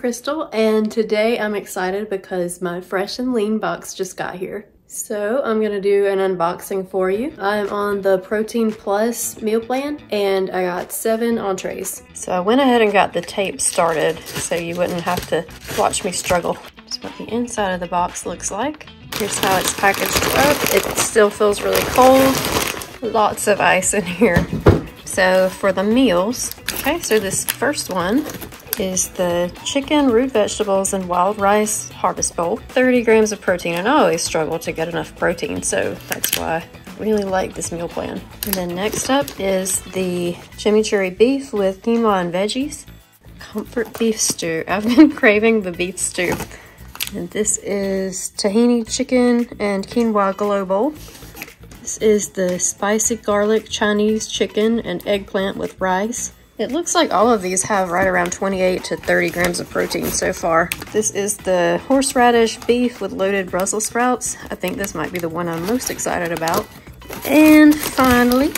Crystal, and today I'm excited because my Fresh and Lean box just got here. So I'm gonna do an unboxing for you. I'm on the Protein Plus meal plan and I got 7 entrees. So I went ahead and got the tape started so you wouldn't have to watch me struggle. That's what the inside of the box looks like. Here's how it's packaged up. It still feels really cold. Lots of ice in here. So for the meals, okay, so this first one is the chicken, root vegetables, and wild rice harvest bowl. 30 grams of protein, and I always struggle to get enough protein, so that's why I really like this meal plan. And then next up is the chimichurri beef with quinoa and veggies. Comfort beef stew. I've been craving the beef stew. And this is tahini chicken and quinoa glow bowl. This is the spicy garlic Chinese chicken and eggplant with rice. It looks like all of these have right around 28 to 30 grams of protein so far. This is the horseradish beef with loaded Brussels sprouts. I think this might be the one I'm most excited about. And finally,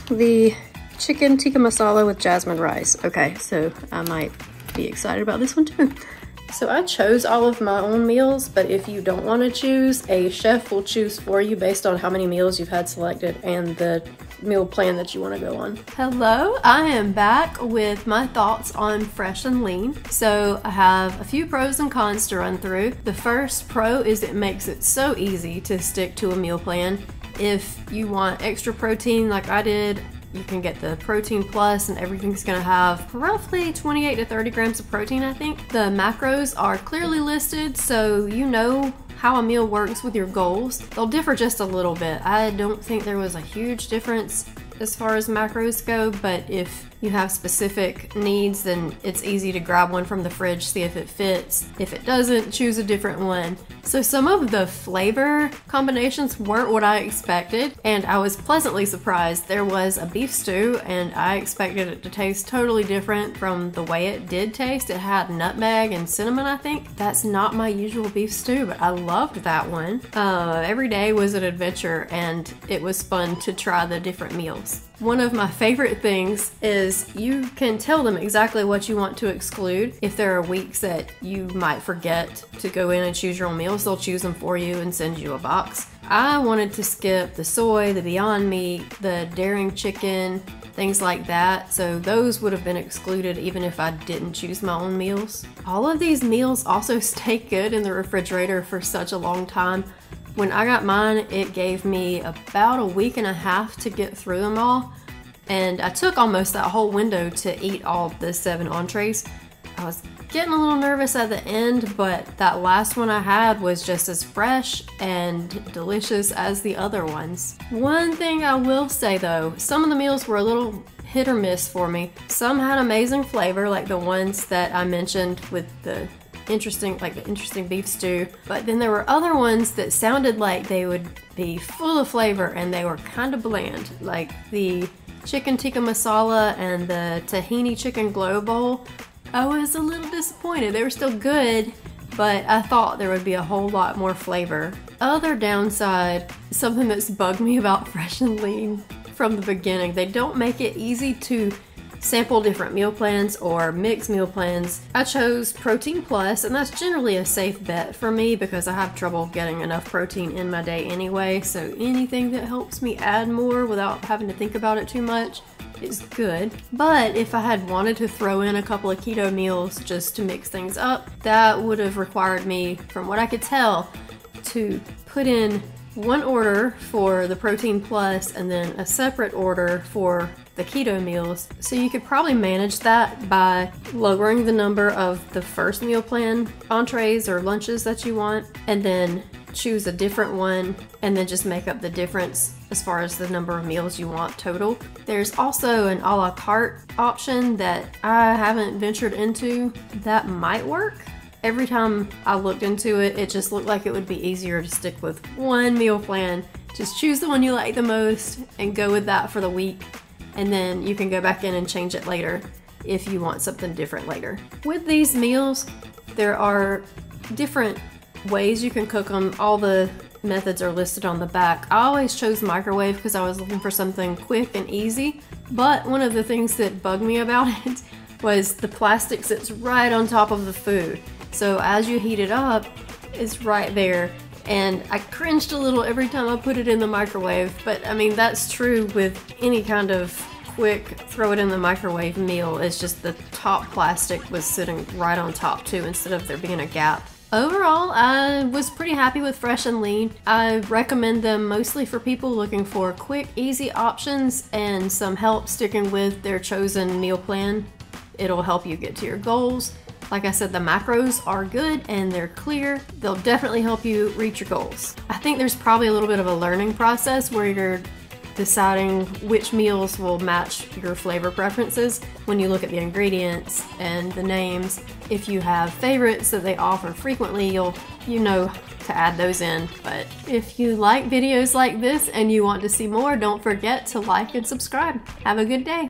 the chicken tikka masala with jasmine rice. Okay, so I might be excited about this one too. So I chose all of my own meals, but if you don't want to choose, a chef will choose for you based on how many meals you've had selected and the meal plan that you want to go on. Hello, I am back with my thoughts on Fresh and Lean. So I have a few pros and cons to run through. The first pro is it makes it so easy to stick to a meal plan. If you want extra protein like I did, you can get the Protein Plus and everything's gonna have roughly 28 to 30 grams of protein, I think. The macros are clearly listed, so you know how a meal works with your goals. They'll differ just a little bit. I don't think there was a huge difference as far as macros go, but if you have specific needs, then it's easy to grab one from the fridge, see if it fits. If it doesn't, choose a different one. So some of the flavor combinations weren't what I expected, and I was pleasantly surprised. There was a beef stew, and I expected it to taste totally different from the way it did taste. It had nutmeg and cinnamon, I think. That's not my usual beef stew, but I loved that one. Every day was an adventure, and it was fun to try the different meals. One of my favorite things is you can tell them exactly what you want to exclude. If there are weeks that you might forget to go in and choose your own meals, they'll choose them for you and send you a box. I wanted to skip the soy, the Beyond Meat, the daring chicken, things like that, so those would have been excluded even if I didn't choose my own meals. All of these meals also stay good in the refrigerator for such a long time. When I got mine, it gave me about a week and a half to get through them all, and I took almost that whole window to eat all the 7 entrees. I was getting a little nervous at the end, but that last one I had was just as fresh and delicious as the other ones. One thing I will say though, some of the meals were a little hit or miss for me. Some had amazing flavor, like the ones that I mentioned with the interesting beef stew, but then there were other ones that sounded like they would be full of flavor and they were kind of bland, like the chicken tikka masala and the tahini chicken glow bowl. I was a little disappointed. They were still good, but I thought there would be a whole lot more flavor. Other downside, something that's bugged me about Fresh and Lean from the beginning, they don't make it easy to sample different meal plans or mix meal plans. I chose Protein Plus, and that's generally a safe bet for me because I have trouble getting enough protein in my day anyway, so anything that helps me add more without having to think about it too much is good. But if I had wanted to throw in a couple of keto meals just to mix things up, that would have required me, from what I could tell, to put in one order for the Protein Plus and then a separate order for the keto meals. So you could probably manage that by lowering the number of the first meal plan entrees or lunches that you want, and then choose a different one and then just make up the difference as far as the number of meals you want total. There's also an a la carte option that I haven't ventured into that might work. Every time I looked into it, it just looked like it would be easier to stick with one meal plan. Just choose the one you like the most and go with that for the week, and then you can go back in and change it later if you want something different later. With these meals, there are different ways you can cook them. All the methods are listed on the back. I always chose microwave because I was looking for something quick and easy, but one of the things that bugged me about it was the plastic sits right on top of the food. So as you heat it up, it's right there. And I cringed a little every time I put it in the microwave, but I mean, that's true with any kind of quick throw it in the microwave meal. It's just the top plastic was sitting right on top too, instead of there being a gap. Overall, I was pretty happy with Fresh and Lean. I recommend them mostly for people looking for quick, easy options and some help sticking with their chosen meal plan. It'll help you get to your goals. Like I said, the macros are good and they're clear. They'll definitely help you reach your goals. I think there's probably a little bit of a learning process where you're deciding which meals will match your flavor preferences when you look at the ingredients and the names. If you have favorites that they offer frequently, you know to add those in. But if you like videos like this and you want to see more, don't forget to like and subscribe. Have a good day.